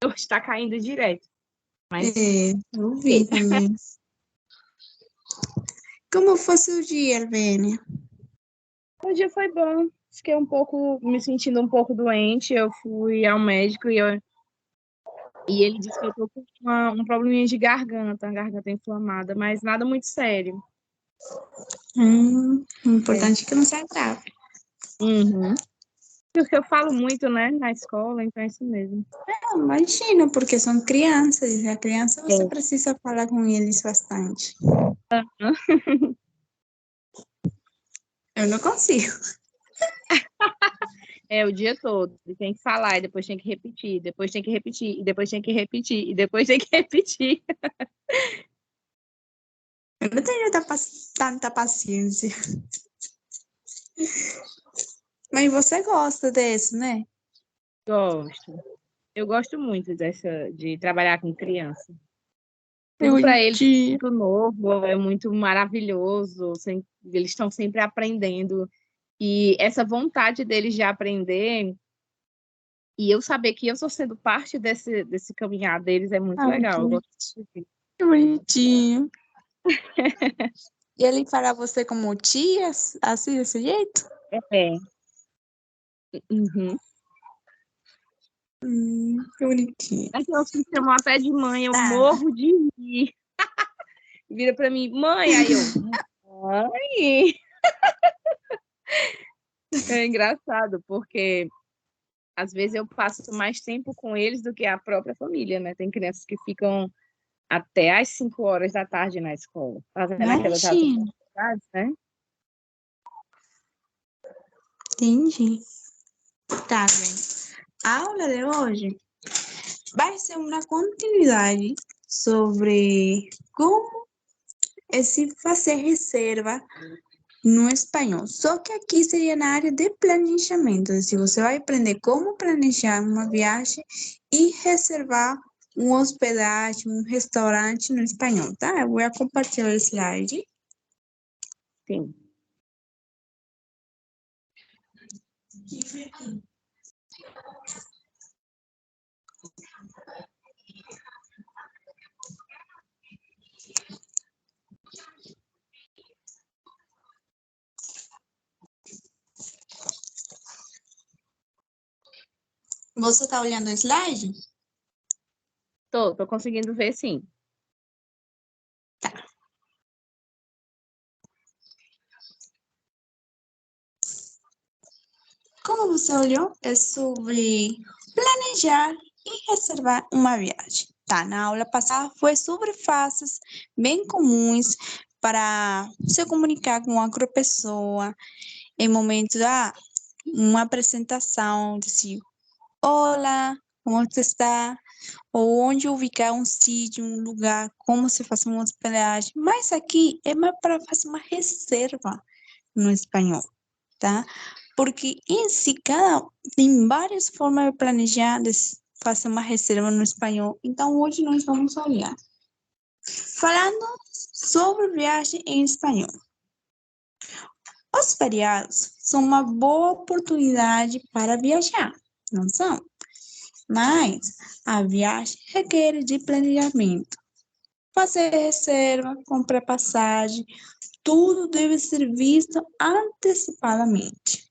hoje está caindo direto. Mas eu vi também. Como foi seu dia, Albânia? o dia foi bom. Fiquei me sentindo um pouco doente. Eu fui ao médico e ele disse que eu tô com um probleminha de garganta inflamada, mas nada muito sério. O importante é que não seja grave. Uhum. Porque eu falo muito, né, na escola, então é isso mesmo. Imagina, porque são crianças. E a criança você É. precisa falar com eles bastante. Eu não consigo. É o dia todo. E tem que falar, e depois tem que repetir, depois tem que repetir, e depois tem que repetir, e depois tem que repetir. Eu não tenho tanta paciência. Mas você gosta desse, né? Gosto. Eu gosto muito de trabalhar com criança. Eu Tudo para eles é entendi. muito novo, é muito maravilhoso, eles estão sempre aprendendo. E essa vontade deles de aprender, e eu saber que eu estou sendo parte desse caminhar deles é muito Ai, legal. Eu gosto de ver. que bonitinho. E ele fará você como tia, assim, desse jeito? É. Uhum. Que bonitinho. Aqui eu me chamam até de mãe, eu Tá. morro de rir. Vira para mim, mãe, aí eu, mãe. É engraçado, porque às vezes eu passo mais tempo com eles do que a própria família, né? Tem crianças que ficam até às 5 horas da tarde na escola, fazendo aquelas Imagina. atividades, né? Entendi. Tá bem. A aula de hoje vai ser uma continuidade sobre como é se fazer reserva no espanhol. Só que aqui seria na área de planejamento. Se você vai aprender como planejar uma viagem e reservar uma hospedagem, um restaurante no espanhol, tá? Eu vou compartilhar o slide. Sim. Você está olhando o slide? Tô conseguindo ver, sim. Tá. Como você olhou, é sobre planejar e reservar uma viagem. Tá, na aula passada foi sobre fases bem comuns para se comunicar com outra pessoa em momentos uma apresentação, dizer, olá, como você está? Ou onde ubicar um sítio, um lugar, como se faz uma hospedagem. Mas aqui é mais para fazer uma reserva no espanhol, tá? Porque em si, tem várias formas de planejar, de fazer uma reserva no espanhol. Então, hoje nós vamos olhar. Falando sobre viagem em espanhol. Os feriados são uma boa oportunidade para viajar, não são? Mas a viagem requer de planejamento. Fazer reserva, comprar passagem, tudo deve ser visto antecipadamente,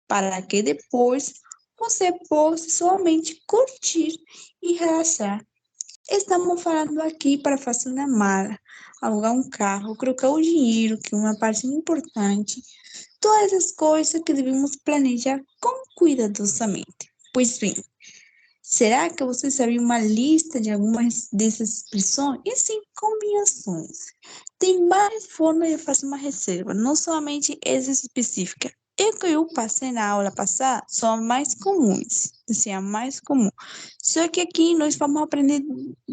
para que depois você possa somente curtir e relaxar. Estamos falando aqui para fazer uma mala, alugar um carro, colocar o dinheiro, que é uma parte importante. Todas as coisas que devemos planejar com cuidadosamente. Pois bem, será que você sabe uma lista de algumas dessas expressões? E sim, combinações. Tem várias formas de fazer uma reserva, não somente essas específicas. E que eu passei na aula passada são as mais comuns, assim, a mais comum. Só que aqui nós vamos aprender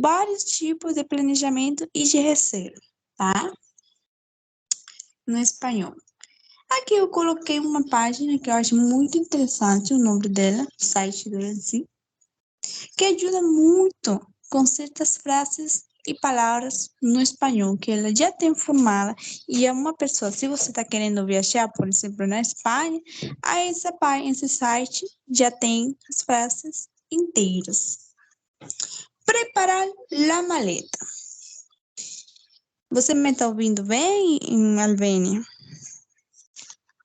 vários tipos de planejamento e de reserva, tá? No espanhol. Aqui eu coloquei uma página que eu acho muito interessante, o nome dela, o site dela assim, que ajuda muito com certas frases e palavras no espanhol, que ela já tem formada, e é uma pessoa, se você está querendo viajar, por exemplo, na Espanha, esse site já tem as frases inteiras, Preparar a maleta. Você me está ouvindo bem, Alvênia?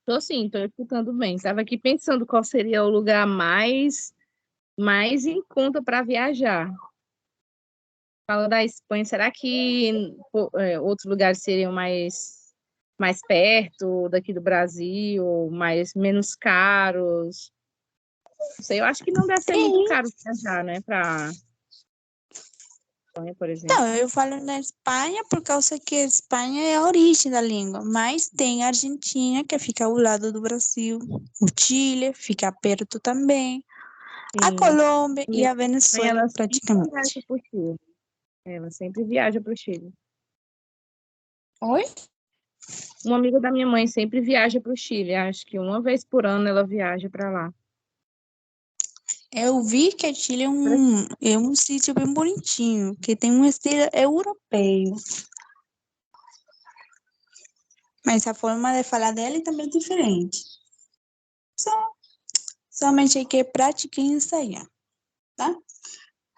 Tô sim, tô escutando bem. Tava aqui pensando qual seria o lugar mais em conta para viajar. Fala da Espanha, será que outros lugares seriam mais perto daqui do Brasil, menos caros? Não sei, eu acho que não deve ser muito Sim. caro viajar, né, para Espanha, por exemplo. Não, eu falo na Espanha por causa que a Espanha é a origem da língua, mas tem a Argentina, que fica ao lado do Brasil, o Chile fica perto também, a Sim. Colômbia e Minha a mãe, Venezuela ela sempre viaja praticamente. para o Chile. Ela sempre viaja para o Chile. Oi? Um amigo da minha mãe sempre viaja para o Chile. Acho que uma vez por ano ela viaja para lá. Eu vi que o Chile é um sítio bem bonitinho, que tem um estilo europeu, mas a forma de falar dele também é diferente. Só, somente hay que praticar e ensaiar, tá?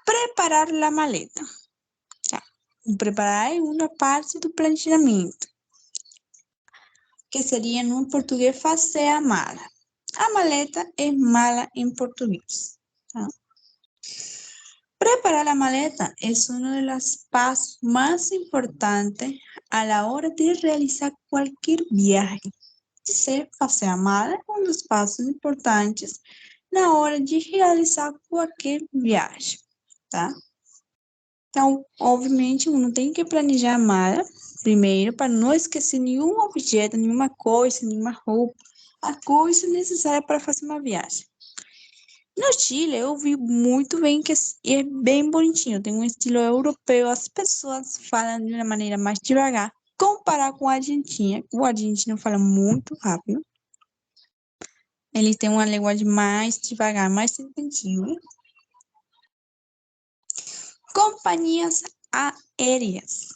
Preparar a maleta. Tá? Preparar é uma parte do planejamento, que seria no português fazer a mala. A maleta é mala em português. Tá? Preparar la maleta es uno de los pasos más importantes a la hora de realizar cualquier viaje. Você fazer a mala é um dos passos importantes na hora de realizar qualquer viagem, tá? Então, obviamente, uno tem que planejar a mala primeiro para não esquecer nenhum objeto, nenhuma coisa, nenhuma roupa, a coisa necessária para fazer uma viagem. No Chile, eu vi muito bem que é bem bonitinho, tem um estilo europeu, as pessoas falam de uma maneira mais devagar, comparar com a Argentina. O argentino fala muito rápido, eles têm uma linguagem mais devagar, mais entendível. Companhias aéreas.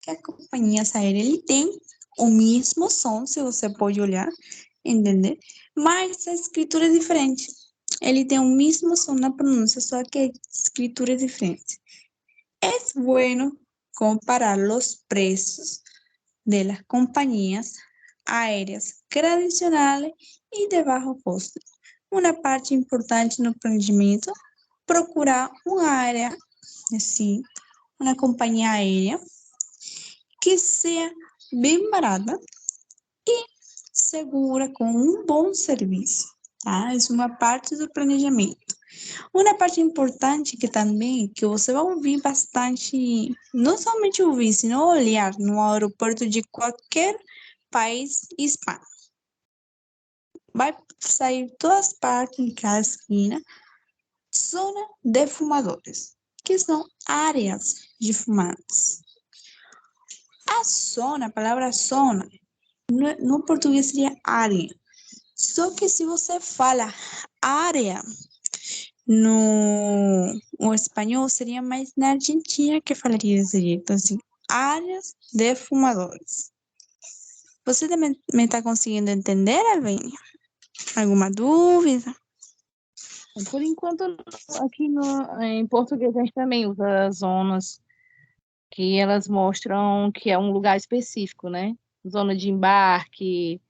Que a companhias aéreas, ele tem o mesmo som, se você pode olhar, entender? Mas a escritura é diferente. Ele tem o mesmo som na pronúncia, só que a escritura é diferente. Es bueno comparar los precios de las compañías aéreas tradicionales y de bajo costo. Uma parte importante no planejamento, procurar uma área, assim, uma companhia aérea que seja bem barata e segura com um bom serviço, tá? Isso é uma parte do planejamento. Uma parte importante que também, que você vai ouvir bastante, não somente ouvir, senão olhar no aeroporto de qualquer país hispano. Vai sair todas partes, em cada esquina, zona de fumadores, que são áreas de fumantes. A zona, a palavra zona, no português seria área. Só que se você fala área, no espanhol seria mais na Argentina que falaria desse jeito, assim, áreas de fumadores. Você também está conseguindo entender, Alvênia? Alguma dúvida? Por enquanto, aqui em português a gente também usa zonas que elas mostram que é um lugar específico, né? Zona de embarque,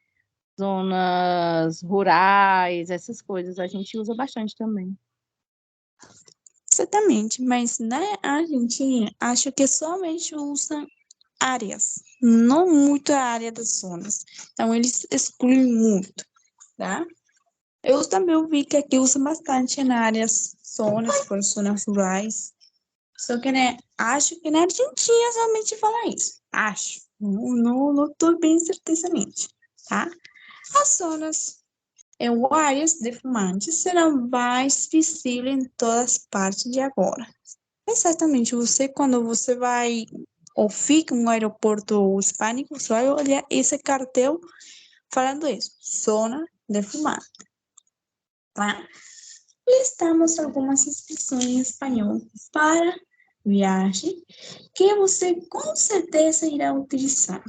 zonas rurais, essas coisas a gente usa bastante também. Exatamente, mas na Argentina, acho que somente usam áreas, não muito a área das zonas. Então, eles excluem muito, tá? Eu também vi que aqui usa bastante na áreas zonas, por zonas rurais. Só que, né, acho que na Argentina somente fala isso. Acho. Não tô bem certeza nisso, tá? As zonas ou áreas de fumantes serão mais visíveis em todas as partes de agora. Exatamente, quando você vai ou fica em um aeroporto hispânico, você vai olhar esse cartel falando isso, zona de fumante, tá? Listamos algumas expressões em espanhol para viagem que você com certeza irá utilizar.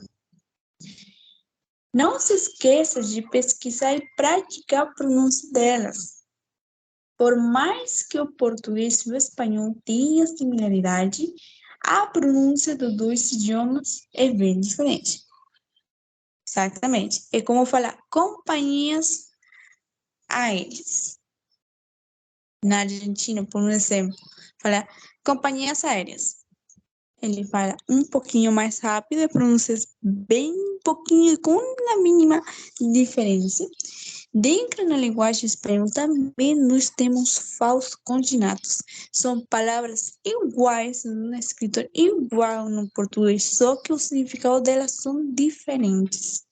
Não se esqueça de pesquisar e praticar a pronúncia delas. por mais que o português e o espanhol tenham similaridade, a pronúncia dos dois idiomas é bem diferente. Exatamente. É como falar companhias aéreas. Na Argentina, por um exemplo, fala companhias aéreas. Ele fala um pouquinho mais rápido, a pronúncia é bem pouquinho, com uma mínima diferença. Dentro da linguagem espanhola também nós temos falsos cognatos. São palavras iguais no escritor, igual no português, só que o significado delas são diferentes,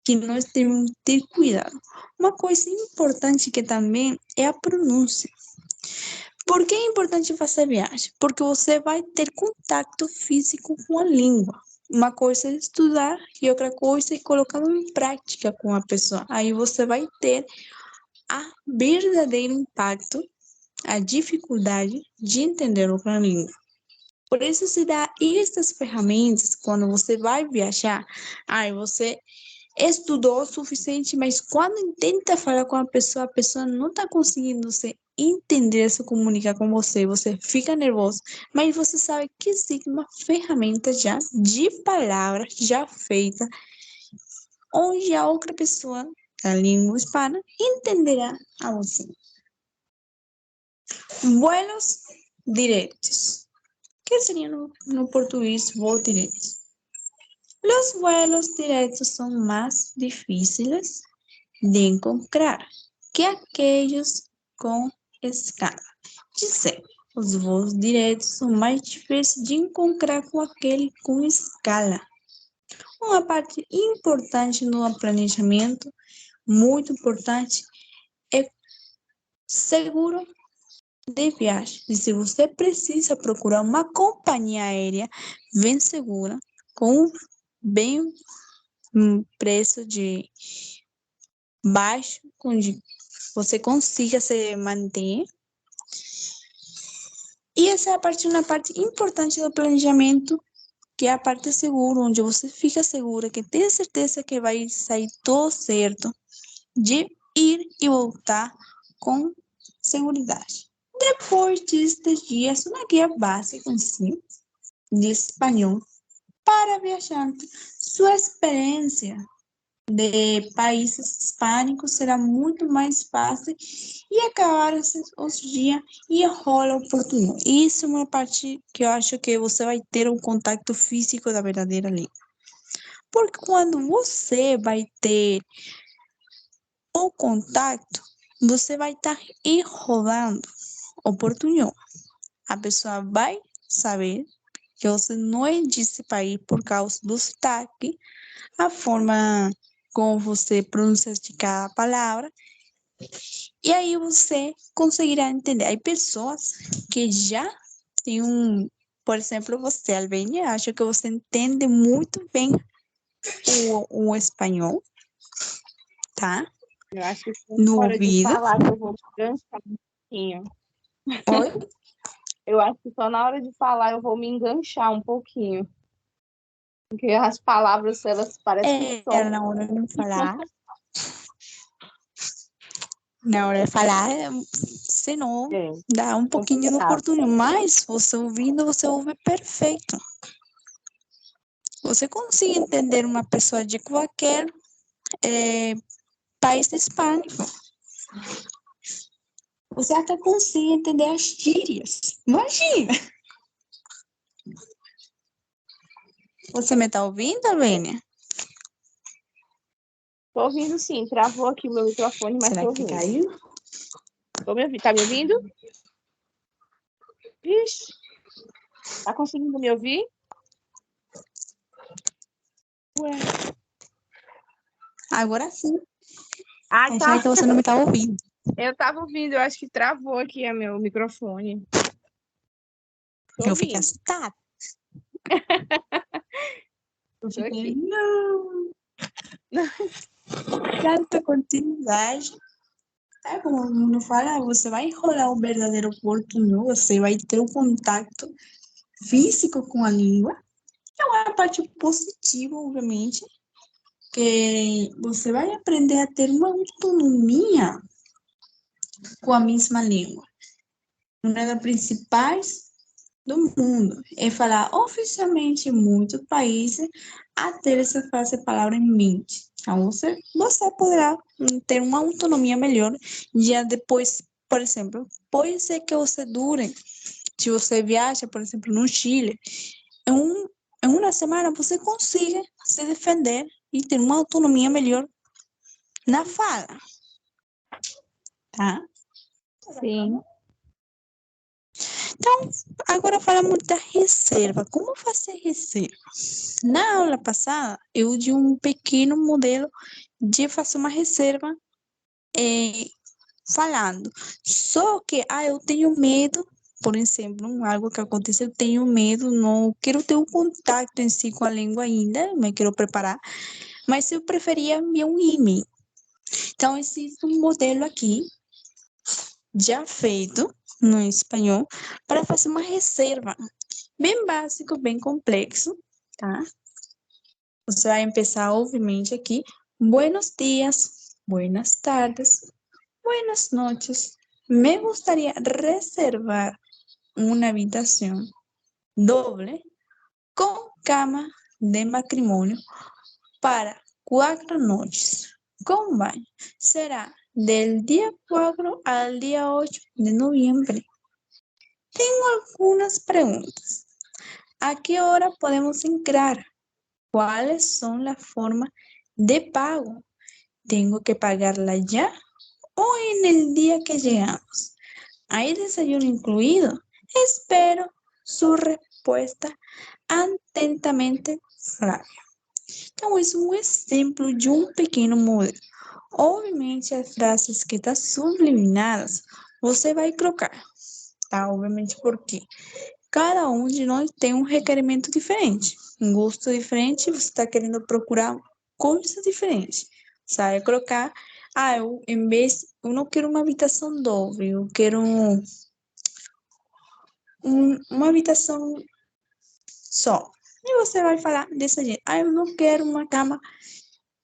que nós temos que ter cuidado. Uma coisa importante que também é a pronúncia. Por que é importante fazer viagem? Porque você vai ter contato físico com a língua. Uma coisa é estudar e outra coisa é colocar em prática com a pessoa. Aí você vai ter a verdadeiro impacto, a dificuldade de entender outra língua. Por isso se dá essas ferramentas quando você vai viajar. Aí você estudou o suficiente, mas quando tenta falar com a pessoa não está conseguindo se entender, se comunicar com você, você fica nervoso, mas você sabe que existe uma ferramenta já de palavras já feita, onde a outra pessoa da língua hispana entenderá a você. Vuelos diretos. O que seria no português voos diretos? Los vuelos directos son más difíciles de encontrar que aquellos com escala. Dizer, os voos diretos são mais difíceis de encontrar com aquele com escala. Uma parte importante no planejamento, muito importante, é seguro de viagem. E se você precisa procurar uma companhia aérea bem segura, com bem um preço de baixo, onde você consiga se manter. E essa é uma parte importante do planejamento, que é a parte segura, onde você fica segura, que tem certeza que vai sair tudo certo, de ir e voltar com segurança. Depois destes dias, uma guia básica em si, de espanhol, para viajante. Sua experiência de países hispânicos será muito mais fácil e acabar os dias e rola o português. Isso é uma parte que eu acho que você vai ter um contato físico da verdadeira língua. Porque quando você vai ter o contato, você vai estar enrolando o português. A pessoa vai saber que você não é desse país por causa do sotaque, a forma como você pronuncia de cada palavra, e aí você conseguirá entender. Há pessoas que já têm por exemplo, você, Albânia, acho que você entende muito bem o espanhol, tá? Eu acho que foi No hora de ouvido. falar que eu vou me enganchar um pouquinho. Oi? Eu acho que só na hora de falar eu vou me enganchar um pouquinho. Porque as palavras, elas parecem que É, são. na hora de falar. Na hora de falar, senão dá um pouquinho no complicado. português, mas você ouvindo, você ouve perfeito. Você consegue entender uma pessoa de qualquer país hispânico. Você até consegue entender as gírias. Imagina! Você me está ouvindo, Albânia? Tô ouvindo sim, travou aqui o meu microfone, mas Será tô que ouvindo. caiu? Tô me ouvindo. Tá me ouvindo? Vixe. Tá conseguindo me ouvir? Ué. Agora sim. Ah, tá. Achei que você não me está ouvindo. Eu tava ouvindo, eu acho que travou aqui o meu microfone. Tô Eu fiquei ouvindo. assustada. Eu Tô fiquei, aqui. não. Tanta continuidade. É como o mundo fala, você vai enrolar o verdadeiro portunhol, você vai ter um contato físico com a língua. É uma parte positiva, obviamente, que você vai aprender a ter uma autonomia com a mesma língua. Uma das principais do mundo é falar oficialmente em muitos países a ter essa frase palavra em mente. Então, você poderá ter uma autonomia melhor já depois, por exemplo, pode ser que você dure, se você viaja, por exemplo, no Chile, em uma semana você consiga se defender e ter uma autonomia melhor na fala, tá? Sim. Então, agora falamos da reserva. Como fazer reserva? Na aula passada, eu di um pequeno modelo de fazer uma reserva falando. Só que, eu tenho medo, por exemplo, algo que aconteceu, eu tenho medo, não quero ter um contato em si com a língua ainda, me quero preparar, mas eu preferia enviar um e-mail. Então, existe um modelo aqui, já feito no espanhol, para fazer uma reserva. Bem básico, bem complexo, tá? Você vai começar, obviamente, aqui. Buenos dias, buenas tardes, buenas noches. Me gustaría reservar una habitación doble con cama de matrimonio para 4 noches con baño. Será del día 4 al día 8 de noviembre. Tengo algunas preguntas. ¿A qué hora podemos entrar? ¿Cuáles son las formas de pago? ¿Tengo que pagarla ya o en el día que llegamos? ¿Hay desayuno incluido? Espero su respuesta atentamente, Flávia. Então, isso é um exemplo de um pequeno modelo. Obviamente, as frases que estão subliminadas, você vai colocar, tá? Obviamente, porque cada um de nós tem um requerimento diferente, um gosto diferente, você está querendo procurar coisas diferentes. Você vai colocar, eu não quero uma habitação doble, eu quero uma habitação só. E você vai falar desse jeito, eu não quero uma cama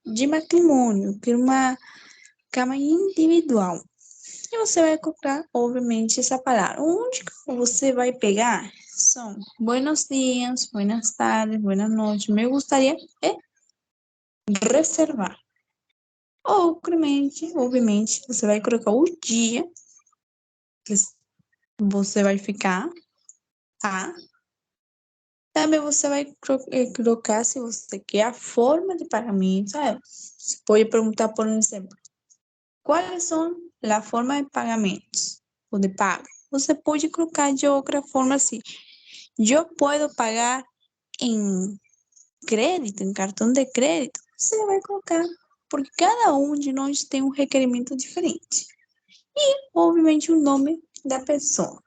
de matrimônio, eu quero uma cama individual. E você vai colocar, obviamente, essa palavra. Onde você vai pegar são buenos dias, buenas tardes, buenas noches. Me gustaría reservar. Obviamente, você vai colocar o dia que você vai ficar, tá? Também você vai colocar se você quer a forma de pagamento, sabe? Você pode perguntar, por exemplo, quais são as formas de pagamentos ou de pago? Você pode colocar de outra forma assim. Eu posso pagar em crédito, em cartão de crédito? Você vai colocar, porque cada um de nós tem um requerimento diferente. E, obviamente, o nome da pessoa.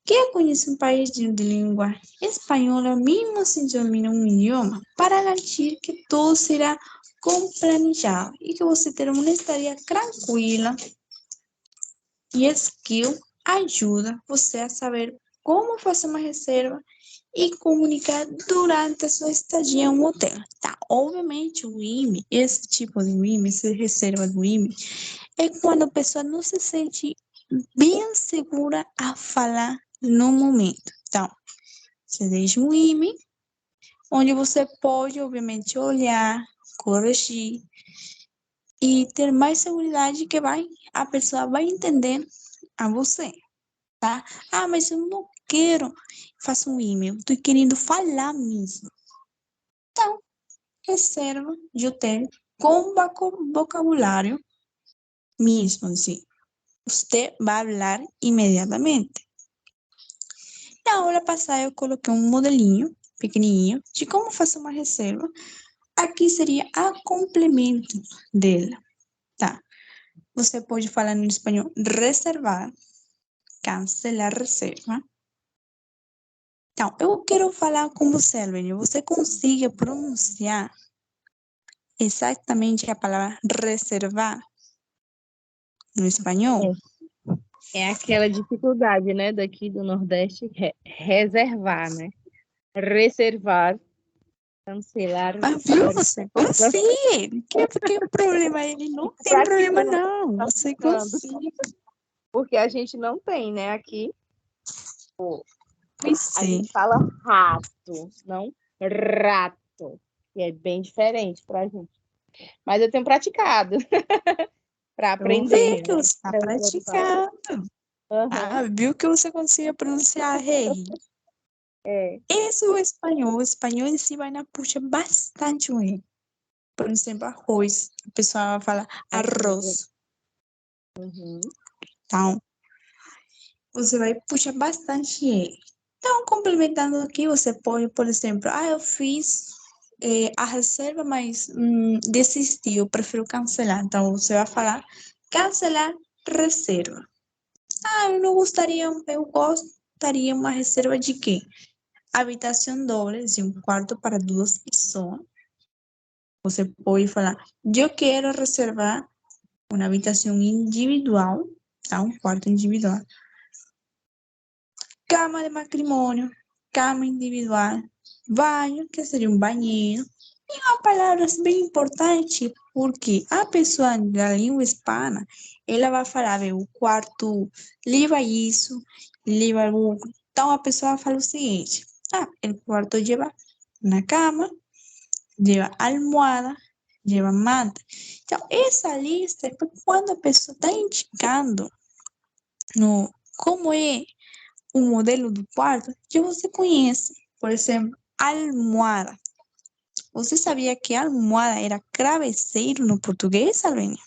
Quer conhecer um país de língua espanhola, mesmo sem dominar um idioma, para garantir que tudo será planejado e que você terá uma estadia tranquila e skill ajuda você a saber como fazer uma reserva e comunicar durante a sua estadia em um hotel. Tá? Obviamente, o IME, esse tipo de IME, essa reserva do IME, é quando a pessoa não se sente bem segura a falar no momento. Então, você deixa um IME, onde você pode, obviamente, olhar, corrigir e ter mais segurança que a pessoa vai entender a você, tá? Mas eu não quero faça um e-mail, estou querendo falar mesmo. Então, reserva de hotel com vocabulário mesmo, assim. Você vai falar imediatamente. Na aula passada, eu coloquei um modelinho pequenininho de como fazer uma reserva. Aqui seria a complemento dela, tá? Você pode falar no espanhol reservar, cancelar reserva. Então, eu quero falar com você, Albênio. Você consiga pronunciar exatamente a palavra reservar no espanhol? É aquela dificuldade, né, daqui do Nordeste, reservar, né? Reservar. Cancelar. Mas viu, você consegue. Que problema? Ele não tem problema, Praticando, não. Você praticando. consegue. Porque a gente não tem, né, aqui. Pois A sim. gente fala rato, não rato. E é bem diferente pra gente. Mas eu tenho praticado para Eu vi aprender, que né? você está praticando. Aham, Ah, viu que você conseguia pronunciar rei. é. Esse é o espanhol em si vai na puxa bastante o rei. Por exemplo, arroz. A pessoa fala arroz. Uhum. Então, você vai puxar bastante ele. Então, complementando aqui, você pode, por exemplo, eu fiz a reserva, mas desisti, eu prefiro cancelar. Então, você vai falar cancelar reserva. Eu não gostaria, eu gostaria uma reserva de quê? Habitação doble, de um quarto para duas pessoas. Você pode falar, eu quero reservar uma habitação individual, tá? Um quarto individual. Cama de matrimônio, cama individual, banho, que seria um banheiro. E uma palavra bem importante, porque a pessoa da língua hispana, ela vai falar, o quarto leva isso, leva o... Então, a pessoa fala o seguinte, o quarto leva na cama, leva almofada, leva manta. Então, essa lista é quando a pessoa está indicando no, como é o modelo do quarto que você conhece. Por exemplo, almofada. Você sabia que almofada era travesseiro no português, Alvenia?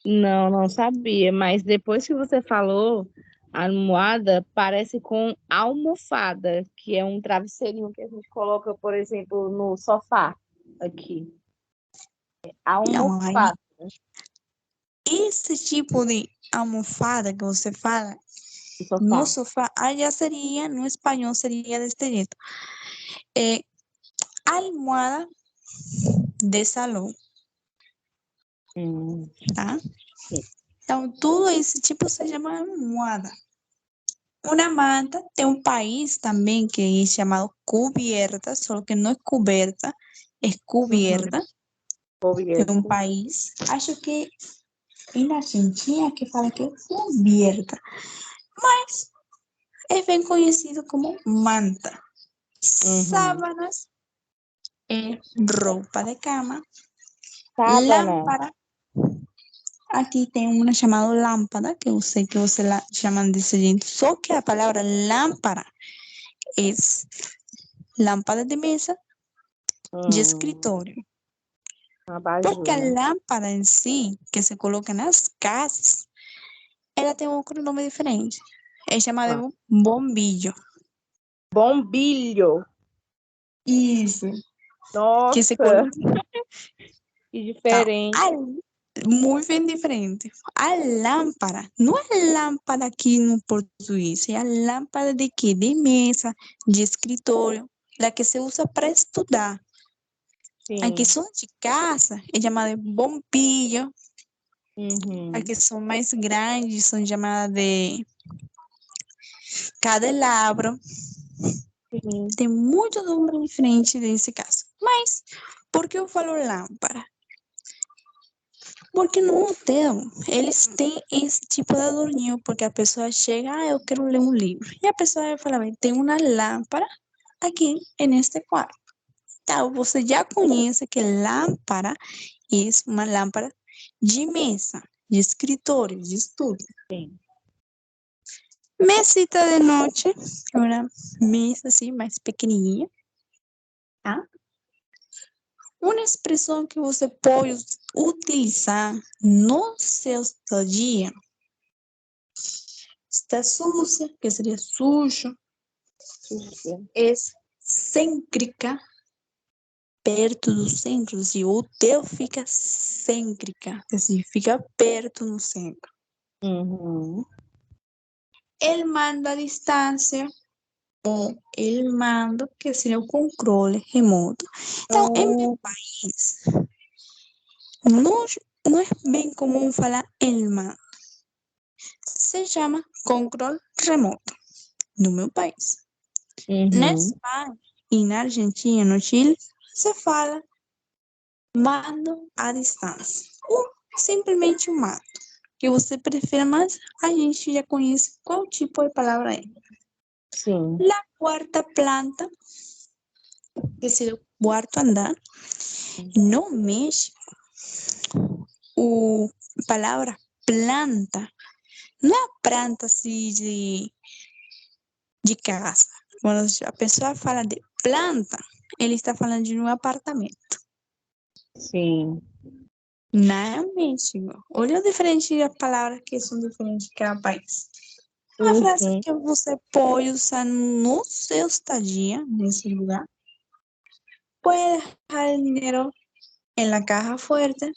Não, não sabia, mas depois que você falou, almofada parece com almofada, que é um travesseirinho que a gente coloca, por exemplo, no sofá aqui. Não, aí, Almofada. esse tipo de almofada que você fala No no sofá. sofá, aí já seria, no espanhol seria deste jeito. É, almofada de salão, Hum, tá? Então, tudo esse tipo se chama almofada. Uma manta tem um país também que é chamado cubierta, só que não é coberta, é uhum. cubierta. Tem um Cubierto. país, acho que é na Argentina que fala que é cubierta, mas é bem conhecido como manta. Uhum. Sábanas é roupa de cama. Sábana. Lámpara, aqui tem uma chamada lâmpada, que eu sei que você la chamam desse jeito, só que a palavra lámpara é lâmpada de mesa de Hum, escritório. Porque abajur, a né? lâmpada em si, que se coloca nas casas, ela tem um outro nome diferente. É chamada Ah, de bombilho. bombilho. Isso. Que se Nossa, coloca. que Então, diferente. muito bem diferente. A lâmpada, não é lâmpada aqui no português, é a lâmpada de quê? De mesa, de escritório, da que se usa para estudar. Aqui Sim. são de casa, é chamada de bombilho. Uhum. Aqui são mais grandes, são chamadas de candelabro. Sim. Tem muito nome diferente nesse caso. Mas, por que eu falo lâmpada? Porque no hotel, eles têm esse tipo de adorninho, porque a pessoa chega, eu quero ler um livro. E a pessoa vai falar, tem uma lâmpada aqui neste quarto. Então, você já conhece que lâmpada é uma lâmpada de mesa, de escritório, de estudo. Sim. Mesita de noite, é uma mesa assim, mais pequenininha, tá? Uma expressão que você pode utilizar no seu dia está sucia, que seria sujo, Sucia. excêntrica, perto do centro, se o teu fica cêntrica, assim, fica perto no centro. Uhum. Ele manda a distância, ou ele manda, que seria o controle remoto. Então, em meu Então, país, não, não é bem comum falar ele manda. Se chama controle remoto no meu país. Na uhum. Espanha, E na Argentina, no Chile, se fala mando à distância. Ou simplesmente um mando. Que você prefere, mas a gente já conhece qual tipo de palavra é. Sim. La quarta planta, que seria o quarto andar. No México, a palavra planta não é planta assim de casa. Quando a pessoa fala de planta, ele está falando de um apartamento. Sim. No México, olha a diferença de palavras que são diferentes de cada país. Uma frase Uhum. que você pode usar no seu estadia nesse lugar. Puede dejar el dinero en la caja fuerte.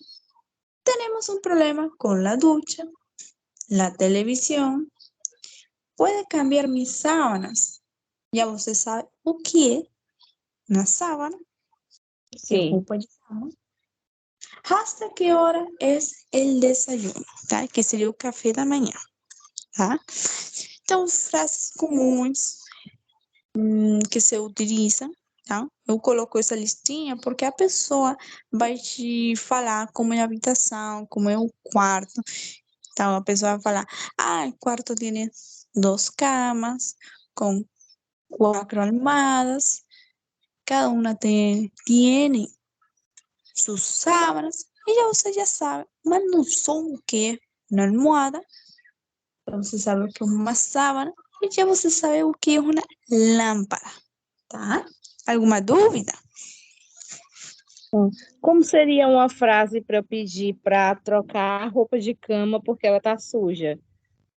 Tenemos un problema con la ducha, la televisión. Puede cambiar mis sábanas. Ya você sabe o que é na sábana, que é Sim. roupa de cama. Hasta que hora es el desayuno, tá? Que seria o café da manhã, tá? Então, frases comuns que se utiliza, tá? Eu coloco essa listinha porque a pessoa vai te falar como é a habitação, como é o quarto. Então, a pessoa vai falar, o quarto tem 2 camas, com 4 almohadas, cada uma tem sus sábanas, e já você já sabe, mas não são o que? Uma almofada, então você sabe o que é uma sábana, e já você sabe o que é uma lâmpada, tá? Alguma dúvida? Como seria uma frase para eu pedir para trocar a roupa de cama porque ela tá suja?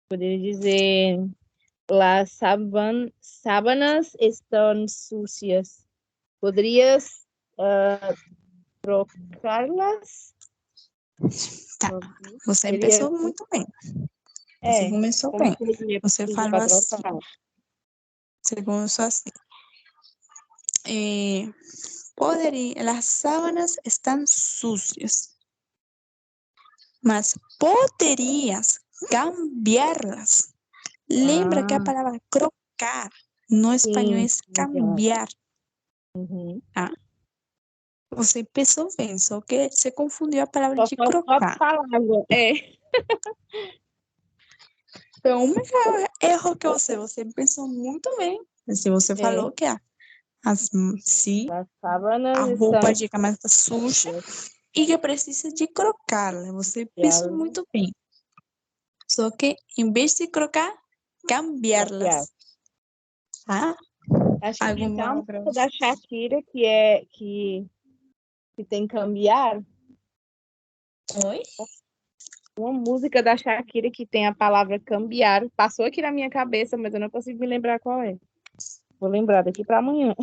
Poderia dizer: Las sábanas estão sucias. Poderias trocarlas? Tá, você Seria, começou muito bem. Você começou como bem. seria Você pedir falou para assim. trocar? Você começou assim. Las sábanas están sucias, mas poderias cambiarlas. Lembra que a Ah, palavra trocar no espanhol é sim, já. cambiar, Uhum. tá? Você pensou bem, só que você confundiu a palavra Só de faltou a crocar. palavra. Então, o melhor erro que você pensou muito bem. Se você É. falou que se As a sábanas roupa estão de cama está suja sujas. e que precisa de crocá-la. Você pensou muito bem. Só que, em vez de crocar, Cambiar. cambiarlas. Tá? Acho que tem até Alguma uma outra? música da Shakira que tem cambiar. Oi? Uma música da Shakira que tem a palavra cambiar. Passou aqui na minha cabeça, mas eu não consigo me lembrar qual é. Vou lembrar daqui para amanhã.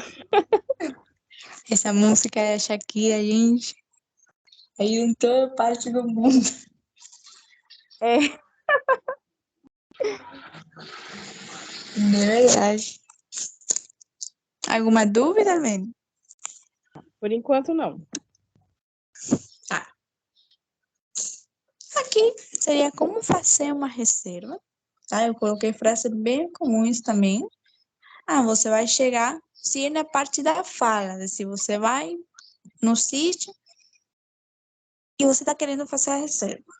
Essa música é a Shakira, gente. Aí em toda parte do mundo. É, De verdade. Alguma dúvida, Lene? por enquanto não. Tá. Aqui seria como fazer uma reserva. Tá? Eu coloquei frases bem comuns também. Você vai chegar, se é na parte da fala, se você vai no sítio e você está querendo fazer a reserva.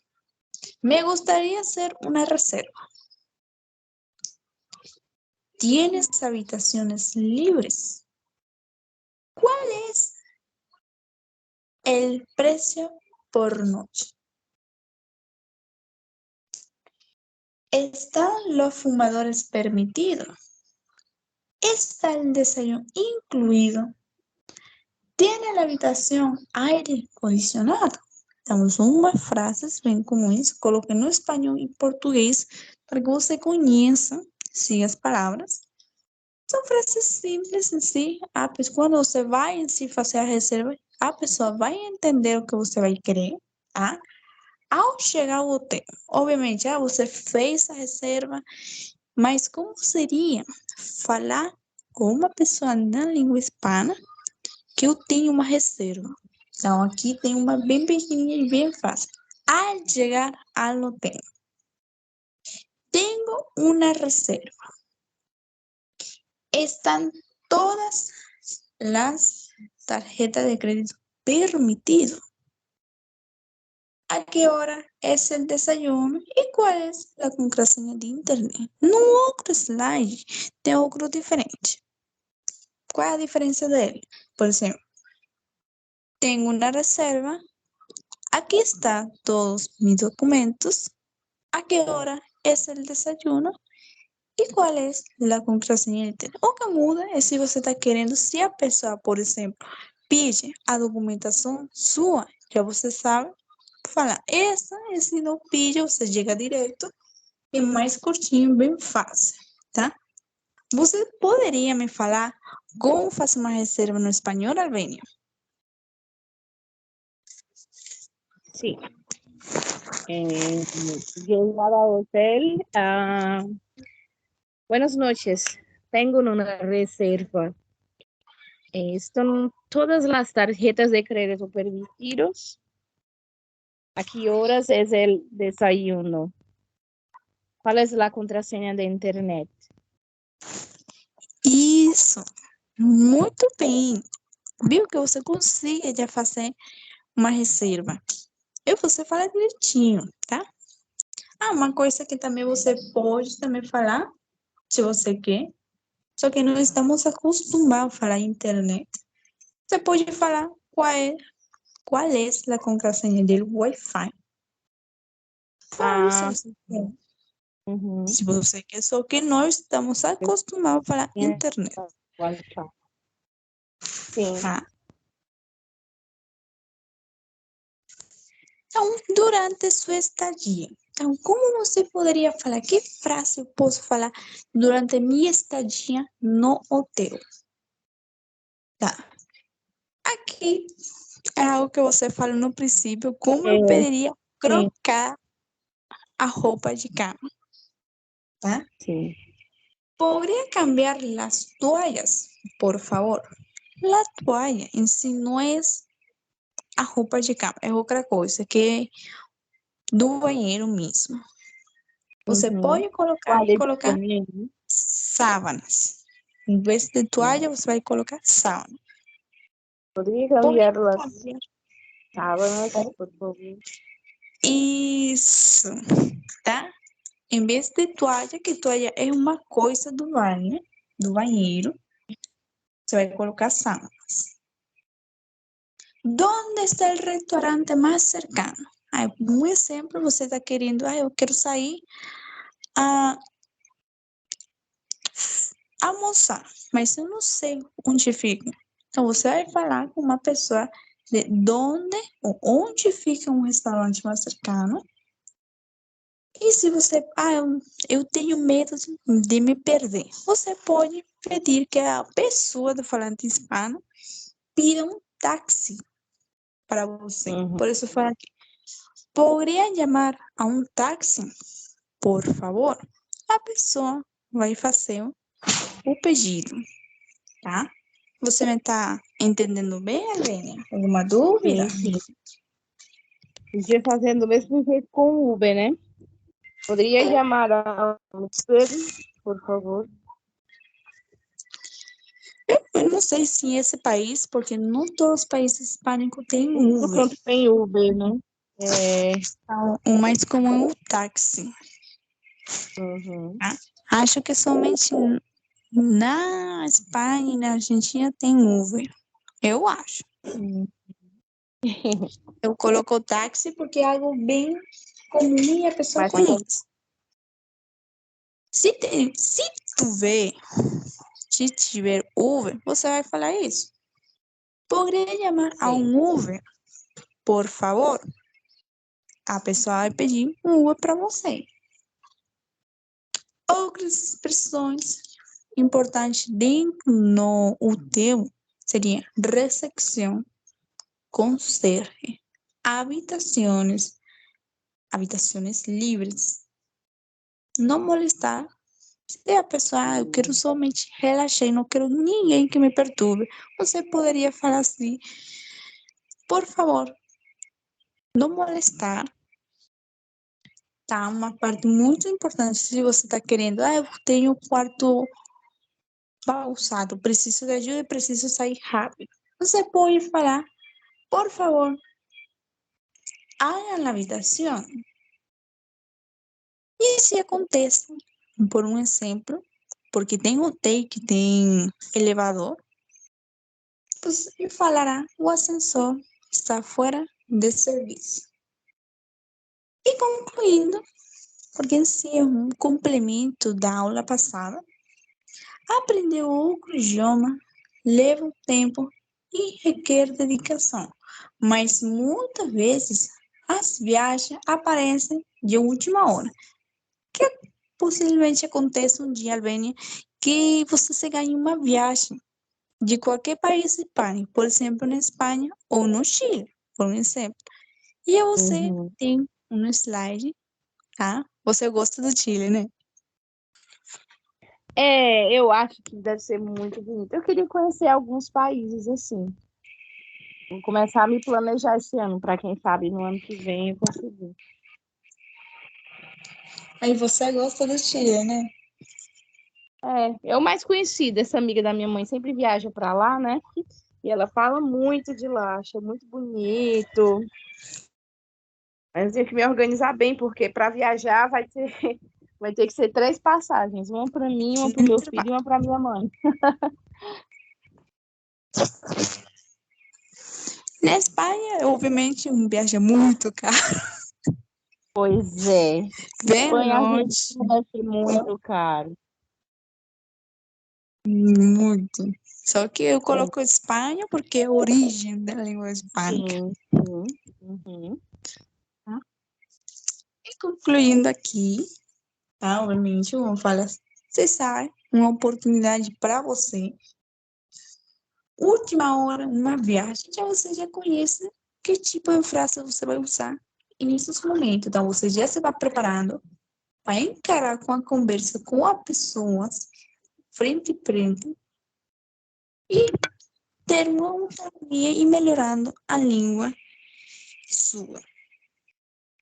Me gustaría hacer una reserva. ¿Tienes habitaciones libres? ¿Cuál es el precio por noche? ¿Están los fumadores permitidos? ¿Está el desayuno incluido? ¿Tiene la habitación aire acondicionado? Então, são umas frases bem comuns. Coloquei no espanhol e português para que você conheça as palavras. São frases simples em si. Quando você vai em si fazer a reserva, a pessoa vai entender o que você vai querer, tá? Ao chegar ao hotel, obviamente, você fez a reserva, mas como seria falar com uma pessoa na língua hispana que eu tenho uma reserva? Então, aqui tem uma bem pequenininha e bem fácil. Al chegar ao hotel, tenho uma reserva. Están todas las tarjetas de crédito permitido. ¿A qué hora es el desayuno y cuál es la contraseña de internet? No outro slide tem outro diferente. Qual é a diferença dele? Por exemplo, tenho uma reserva, aqui está todos mis documentos, ¿a qué hora es el desayuno? E qual é a contraseña de internet? O que muda é se você está querendo, se a pessoa, por exemplo, pede a documentação sua, já você sabe falar essa, e se não pede, você chega direto e mais curtinho, bem fácil, tá? Você poderia me falar como fazer uma reserva no espanhol, Albania? Sí. Llegada al hotel. Buenas noches. Tengo una reserva. Están todas las tarjetas de crédito permitidos. ¿A qué horas es el desayuno? ¿Cuál es la contraseña de internet? Isso, muito bem. Viu que você consiga já fazer uma reserva. E você fala direitinho, tá? Uma coisa que também você pode também falar, se você quer, só que não estamos acostumados a falar internet. Você pode falar qual é a contraseña do Wi-Fi. Fala se você quer. Se você quer, só que nós estamos acostumados a falar internet. Wi-Fi. Sim. Tá? Então, durante sua estadia. Então, como você poderia falar? Que frase eu posso falar durante minha estadia no hotel? Tá. Aqui é algo que você falou no princípio, como eu poderia trocar a roupa de cama, tá? Sim. Poderia cambiar as toalhas, por favor. A toalha em si não é a roupa de cama, é outra coisa, que é do banheiro mesmo. Você pode colocar sábanas. Em vez de toalha, você vai colocar sábana. Poderia cambiar as sábanas, por favor? Isso, tá? Em vez de toalha, que toalha é uma coisa do banho, do banheiro, você vai colocar sábanas. Onde está o restaurante mais cercano? Um exemplo, você está querendo, eu quero sair a almoçar, mas eu não sei onde fica. Então, você vai falar com uma pessoa de onde fica um restaurante mais cercano. E se você, eu tenho medo de me perder, você pode pedir que a pessoa do falante hispano pida um táxi para você. Por isso, fala aqui. Poderia chamar a um táxi, por favor? A pessoa vai fazer o pedido, tá? Você não está entendendo bem, Helena? Alguma dúvida? Sim. Estou fazendo o mesmo jeito com o Uber, né? Poderia chamar a Uber, por favor? Eu não sei se em esse país, porque não todos os países hispânicos têm Uber. Pronto, tem Uber, né? O mais comum é o táxi. Acho que somente na Espanha e na Argentina tem Uber. Eu acho. Eu coloco o táxi porque é algo bem comum e a pessoa conhece. Se tiver Uber, você vai falar isso. Poderia chamar a um Uber, por favor? A pessoa vai pedir um Uber para você. Outras expressões importantes dentro no hotel seria recepção, conserje, habitações livres, não molestar. Se a pessoa, eu quero somente relaxar, não quero ninguém que me perturbe, você poderia falar assim, por favor, não molestar. Tá, uma parte muito importante, se você está querendo, eu tenho quarto pausado, preciso de ajuda, preciso sair rápido. Você pode falar, por favor, haga na habitação. E se acontece, por um exemplo, porque tem hotel que tem elevador, você falará, o ascensor está fora de serviço. E concluindo, porque esse é um complemento da aula passada, aprender outro idioma leva tempo e requer dedicação, mas muitas vezes as viagens aparecem de última hora. Que possivelmente acontece um dia, Albânia, que você se ganha uma viagem de qualquer país hispânico, por exemplo, na Espanha ou no Chile, por exemplo. E aí você tem um slide, tá? Você gosta do Chile, né? Eu acho que deve ser muito bonito. Eu queria conhecer alguns países assim. Vou começar a me planejar esse ano, para quem sabe no ano que vem eu conseguir. Aí você gosta do Chile, né? É o mais conhecido. Essa amiga da minha mãe sempre viaja para lá, né? E ela fala muito de lá, acha muito bonito. Mas eu tenho que me organizar bem, porque para viajar vai ter que ser 3 passagens. Uma para mim, uma para o meu filho e uma para minha mãe. Na Espanha, obviamente, um viagem muito caro, Pois é. bem Espanha, longe, vai ser muito caro. muito. Só que eu coloco Espanha porque é a origem da língua hispânica. Sim, sim. Uhum. E concluindo aqui, tá? Obviamente, vamos falar, você sabe, uma oportunidade para você. Última hora, uma viagem, você já conhece que tipo de frase você vai usar nesses momentos. Então, você já se vai preparando para encarar com a conversa com a pessoa frente a frente e ter uma autonomia e melhorando a língua sua.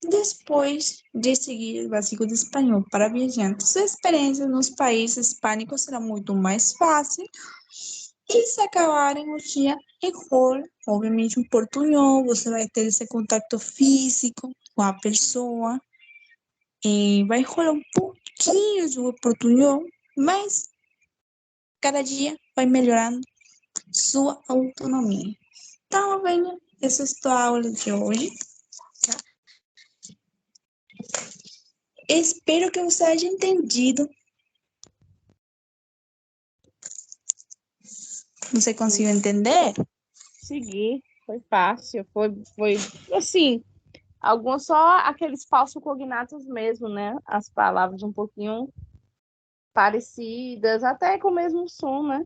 Depois de seguir o básico de espanhol para viajantes, sua experiência nos países hispânicos será muito mais fácil e se acabarem o dia em rol, obviamente um portunhol, você vai ter esse contato físico com a pessoa e vai rolar um pouquinho de portunhol, mas cada dia vai melhorando sua autonomia. Então, venha, essa é a aula de hoje. Tá? Espero que você haja entendido. Você conseguiu entender? Segui, foi fácil, foi assim, alguns só aqueles falsos cognatos mesmo, né? As palavras um pouquinho parecidas, até com o mesmo som, né?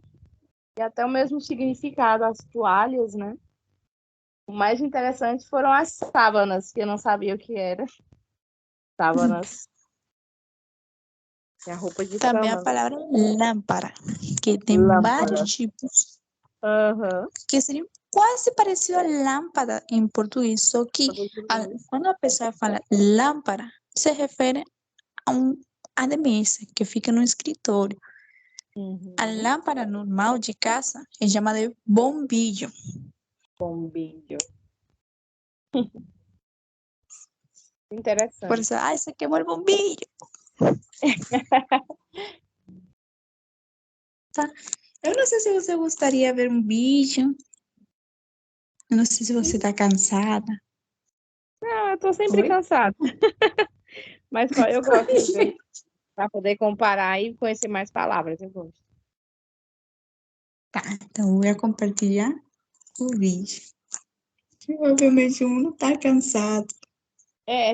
E até o mesmo significado, as toalhas, né? O mais interessante foram as sábanas, que eu não sabia o que era. Sábanas, que é a roupa de Também a cama, né? palavra lâmpada, que tem Lâmpada. vários tipos, Aham. que seriam quase parecido a lâmpada em português, só que quando a pessoa fala lâmpada, se refere a ADMS, que fica no escritório. A Uhum. lâmpada normal de casa é chamada de bombillo. Bombilho. Por Interessante. isso, se queimou o bombillo. Tá? Eu não sei se você gostaria de ver um vídeo. Eu não sei se você está cansada. Não, eu tô sempre Oi? cansada, mas eu gosto de ver para poder comparar e conhecer mais palavras, eu gosto. Tá, então eu ia compartilhar o vídeo. Obviamente um não tá cansado.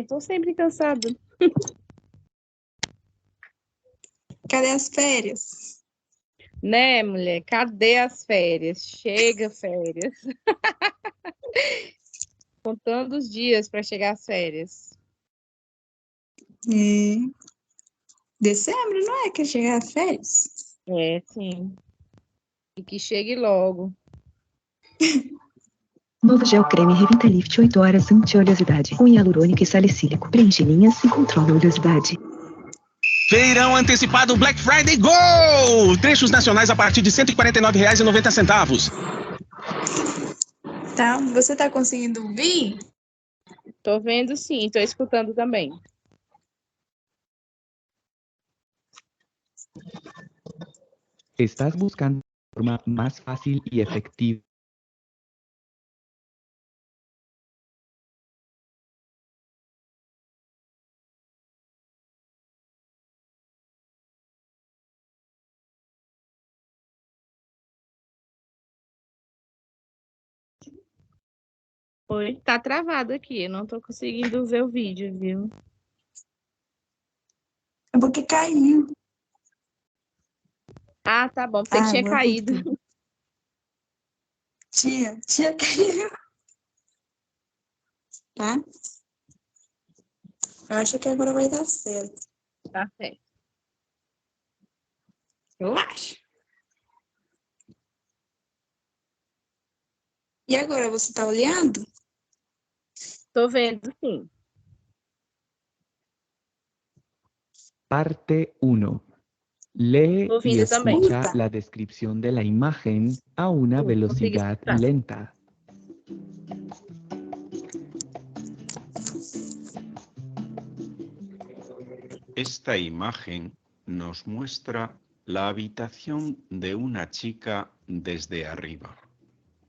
Tô sempre cansada. Cadê as férias? Né, mulher? Cadê as férias? Chega férias. Contando os dias para chegar às férias. É, dezembro, não é que chega as férias? Sim. E que chegue logo. Novo gel creme Revitalift 8 horas anti-oleosidade com hialurônico e salicílico. Preenche linhas e controla a oleosidade. Feirão antecipado Black Friday Go! Trechos nacionais a partir de R$ 149,90. Tá? Você tá conseguindo ouvir? Tô vendo sim, tô escutando também. Estás buscando forma más fácil y efectiva. Oi, tá travado aqui, eu não tô conseguindo ver o vídeo, viu? É porque caiu. Ah, tá bom, porque tinha Agora caído. voltou. Tinha caiu. Tá? Eu acho que agora vai dar certo. Tá certo. Eu acho. E agora, você tá olhando? Tô vendo sim. Parte 1. Lee Tô y ouvindo também. escucha la descripción de la imagen a una Consigo velocidad escutar. lenta. Esta imagen nos muestra la habitación de una chica desde arriba.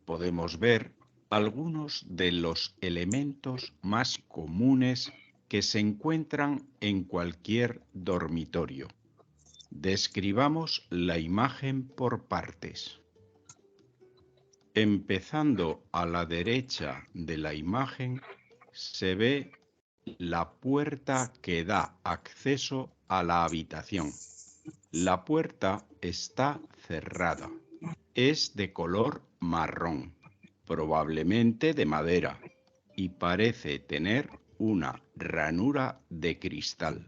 Podemos ver algunos de los elementos más comunes que se encuentran en cualquier dormitorio. Describamos la imagen por partes. Empezando a la derecha de la imagen, se ve la puerta que da acceso a la habitación. La puerta está cerrada. Es de color marrón, probablemente de madera, y parece tener una ranura de cristal.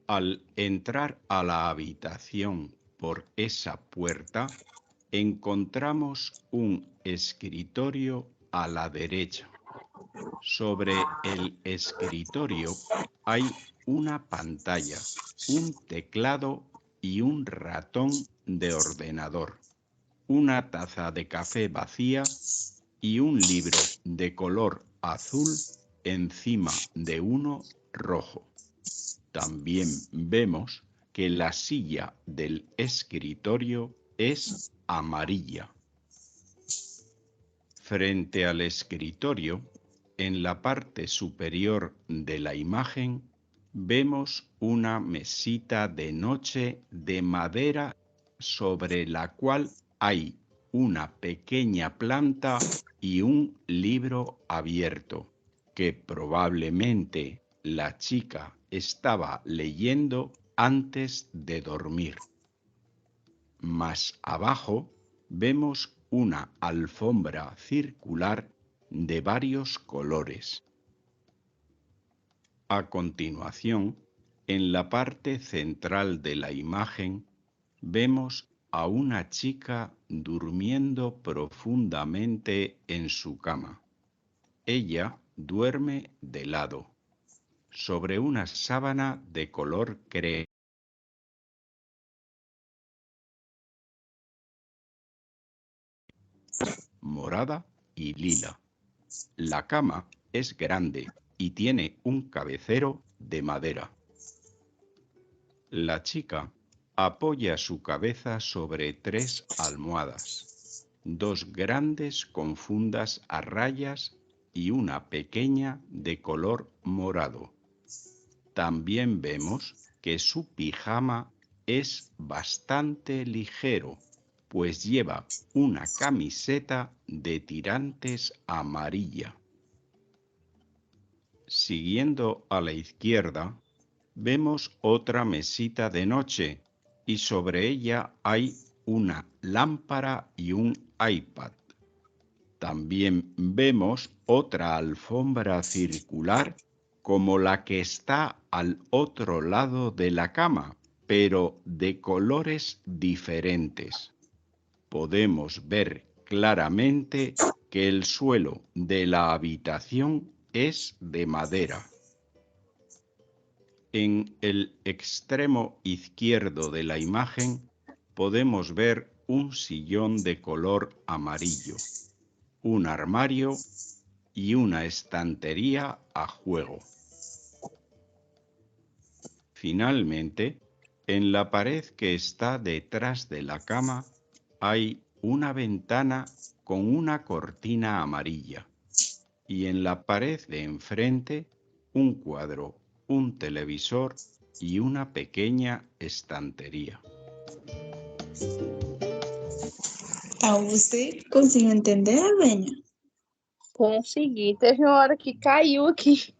Al entrar a la habitación por esa puerta, encontramos un escritorio a la derecha. Sobre el escritorio hay una pantalla, un teclado y un ratón de ordenador, una taza de café vacía y un libro de color azul encima de uno rojo. También vemos que la silla del escritorio es amarilla. Frente al escritorio, en la parte superior de la imagen, vemos una mesita de noche de madera sobre la cual hay una pequeña planta y un libro abierto, que probablemente la chica estaba leyendo antes de dormir. Más abajo vemos una alfombra circular de varios colores. A continuación, en la parte central de la imagen, vemos a una chica durmiendo profundamente en su cama. Ella duerme de lado, sobre una sábana de color crema, morada y lila. La cama es grande y tiene un cabecero de madera. La chica apoya su cabeza sobre 3 almohadas, 2 grandes con fundas a rayas y una pequeña de color morado. También vemos que su pijama es bastante ligero, pues lleva una camiseta de tirantes amarilla. Siguiendo a la izquierda, vemos otra mesita de noche y sobre ella hay una lámpara y un iPad. También vemos otra alfombra circular como la que está al otro lado de la cama, pero de colores diferentes. Podemos ver claramente que el suelo de la habitación es de madera. En el extremo izquierdo de la imagen podemos ver un sillón de color amarillo, un armario y una estantería a juego. Finalmente, en la pared que está detrás de la cama hay una ventana con una cortina amarilla y en la pared de enfrente un cuadro, un televisor y una pequeña estantería. ¿Você conseguiu entender, Alvênia? Consegui. Teve uma hora que caiu aqui.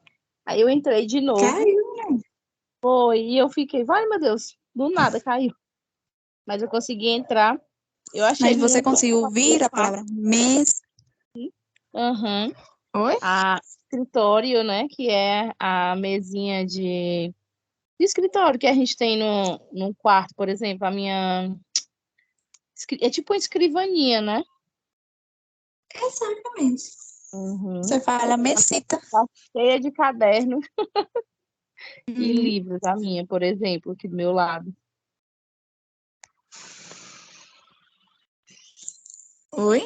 Aí eu entrei de novo. Caiu. Foi, e eu fiquei, vai, meu Deus, do nada caiu. Mas eu consegui entrar. Eu achei Mas você muito conseguiu ouvir a fácil. palavra mês? Aham. Oi? A escritório, né? Que é a mesinha de escritório que a gente tem no quarto, por exemplo. A minha. É tipo uma escrivaninha, né? Exatamente. Uhum. Você fala mesita. Tá cheia de cadernos e Uhum. livros, a minha, por exemplo, aqui do meu lado. Oi?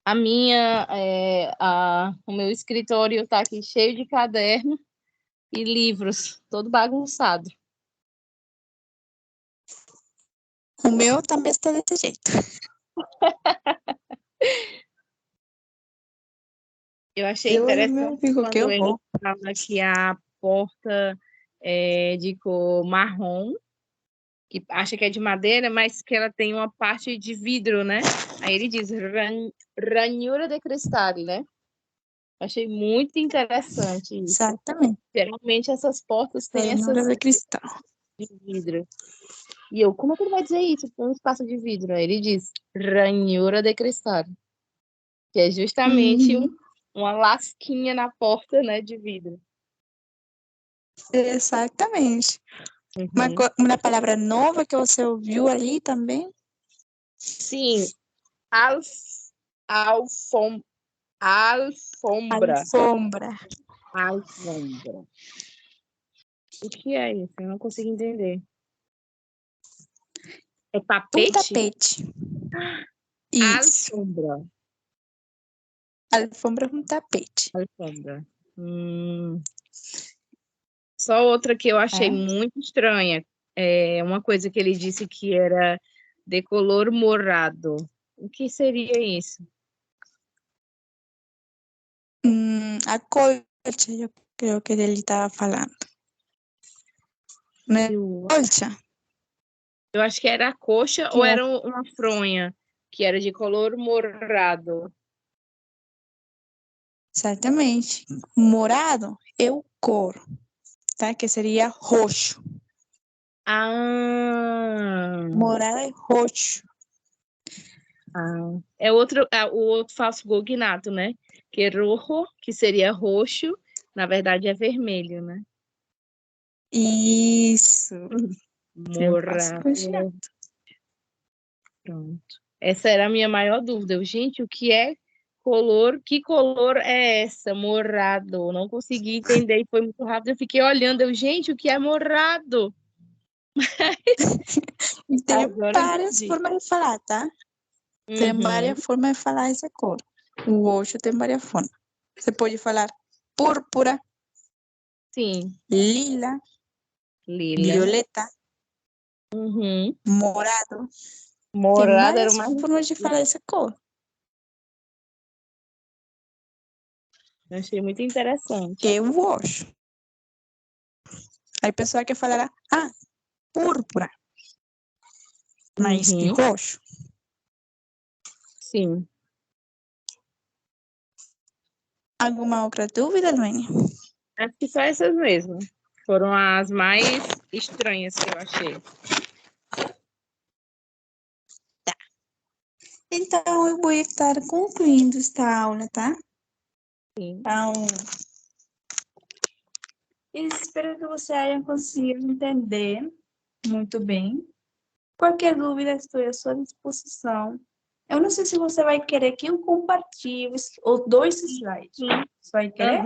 A minha, o meu escritório tá aqui cheio de caderno e livros, todo bagunçado. O meu também está desse jeito. Eu achei Eu olho o interessante meu e fico, que quando ele horror. fala que a porta é de cor marrom, que acha que é de madeira, mas que ela tem uma parte de vidro, né? Aí ele diz ranhura de cristal, né? Achei muito interessante isso. Exatamente. Geralmente essas portas têm Ranhura essas de cristal. de vidro. E eu, como é que ele vai dizer isso com um espaço de vidro? Aí ele diz ranhura de cristal, que é justamente uma lasquinha na porta, né, de vidro. Exatamente. Uhum. Uma palavra nova que você ouviu ali também? Sim, alfombra. Alfombra. Alfombra. O que é isso? Eu não consigo entender. É Um tapete? tapete. Isso. Alfombra. Alfombra é um tapete. Alfombra. Só outra que eu achei muito estranha. É uma coisa que ele disse que era de color morado. O que seria isso? A colcha, eu creio que ele estava falando. Né? Colcha. Eu acho que era a coxa ou era uma fronha, que era de color morado. Exatamente. Morado é o cor, tá? Que seria roxo. Ah, Morado é roxo. é o outro falso cognato, né? Que é rojo, que seria roxo, na verdade é vermelho, né? Isso. Morado. Pronto. Essa era a minha maior dúvida. Gente, o que é color? Que color é essa? Morado. Não consegui entender, foi muito rápido. Eu fiquei olhando, gente, o que é morado? E tem Agora várias formas de falar, tá? Tem várias formas de falar essa cor. O roxo tem várias formas. Você pode falar púrpura, Sim. lila, violeta, morado. Tem várias formas de falar essa cor. Eu achei muito interessante. Que é o roxo. Aí a pessoa que falará, púrpura. Mas de roxo. Sim. Alguma outra dúvida, Luane? Acho que só essas mesmo. Foram as mais estranhas que eu achei. Tá. Então, eu vou estar concluindo esta aula, tá? Sim. Então, espero que você haya conseguido entender muito bem. Qualquer dúvida, estou à sua disposição. Eu não sei se você vai querer que eu compartilhe os 2 slides. Sim. Você vai querer?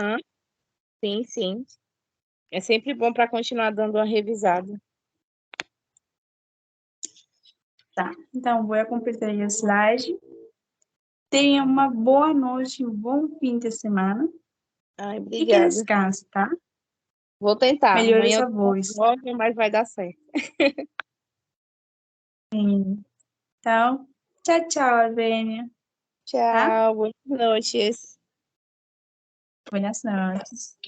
Sim, sim. É sempre bom para continuar dando uma revisada. Tá, então vou completar o slide. Tenha uma boa noite, um bom fim de semana. Ai, E que obrigada. descanse, tá? Vou tentar. Melhore Amanhã sua eu voz. tô ótima, mas vai dar certo. Sim. Então, tchau, tchau, Vênia. Tá? Tchau, boas noites. Buenas noches.